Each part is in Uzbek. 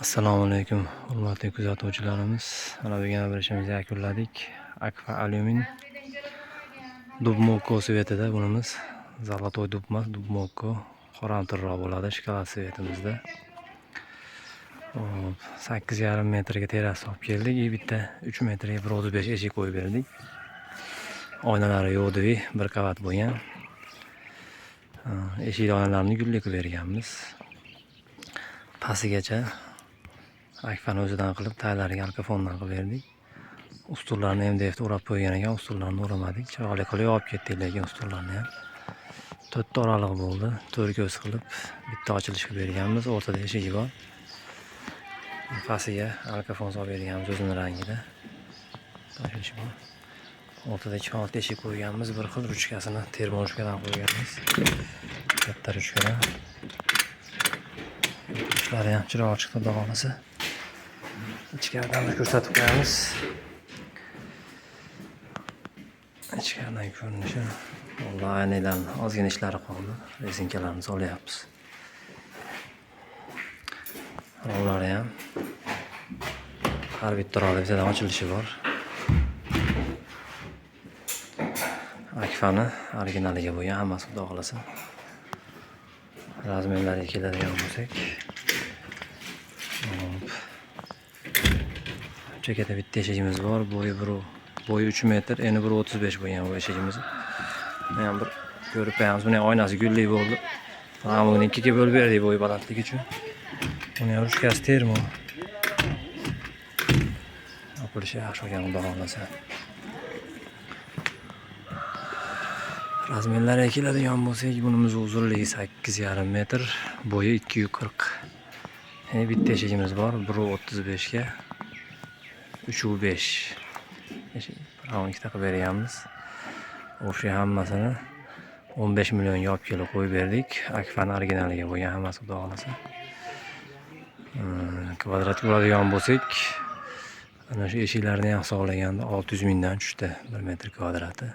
Assalomu alaykum, hurmatli kuzatuvchilarimiz. Mana bugun bir ishimizni yakunladik. Akfa alyumin dubmovka svetida bunimiz zolotoy dubmas, dubmovka qoramtirroq bo'ladi shkolat svetimizda. 8,5 metrga teras olib keldik. Bitta 3 metrga 1.35 eshik qo'yib berdik. Oynalari yo'qdi, bir qavat bo'lgan. Eshik oynalarini gulli qilib berganmiz. Pastigacha akfani o'zidan qilib, taylariga alkafondan qilib berdik. Ustunlarni MDF'da o'rab qo'ygan ekan, ustunlarni o'ramadik. Chiroyli qilib olib ketdik, lekin ustunlarni ham 4 oraliq bo'ldi. 4 ko'z qilib bitta ochilish qilib berganmiz. O'rtada eshigi bor. Pastiga alkafon solib berganmiz o'zining rangida. Ochilishi bor. O'rtada 2 xonali eshik qo'yganmiz. Bir xil ruchkasini termoruchkadan qo'yganmiz. Katta ruchkadan. Ishlari ham chiroyli chiqdi, xudo xolasa. İçkaridan da ko'rsatib qo'yamiz. İchkaridan ko'rinishi. Vallahi aynalarni ozgina ishlari qoldi. Rezinkalarni solyapmiz. Rollari ham har bitta rolda bizadan ochilishi bor. Akfani originaliga bo'lgan, hammasi xudo xolasa. Razmerlariga keladigan bo'lsak, chekada bitta eshigimiz bor. Bo'yi 3 metr, eni 1.35 bo'lgan bu eshigimiz. Mana ham bir ko'rib qo'yamiz. Buni oynasi gulli bo'ldi. Mana buni ikkiga bo'lib berdik bo'yi balandligi uchun. Buni ruchkasi termo. Opilishi yaxshi bo'lgan, xudo xolasa. Razmerlariga keladigan bo'lsak, bunimiz uzunligi 8,5 metr, bo'yi 240. Bitta eshigimiz bor, 1.35 ga 3.5. Eshik ikkita qilib berganmiz. O'sha hammasini 15 million yopib kelib qo'yib berdik. Akfani originaliga bo'lgan, hammasi xudo xolasa. Kvadratga bo'ladigan bo'lsak, ana shu eshiklarni ham hisoblaganda 600 mingdan tushdi 1 metr kvadrati.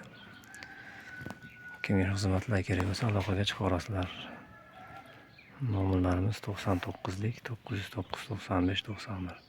Kimga xizmatlar kerak bo'lsa, aloqaga chiqarasizlar. Nomerlarimiz 99lik 909 95 91.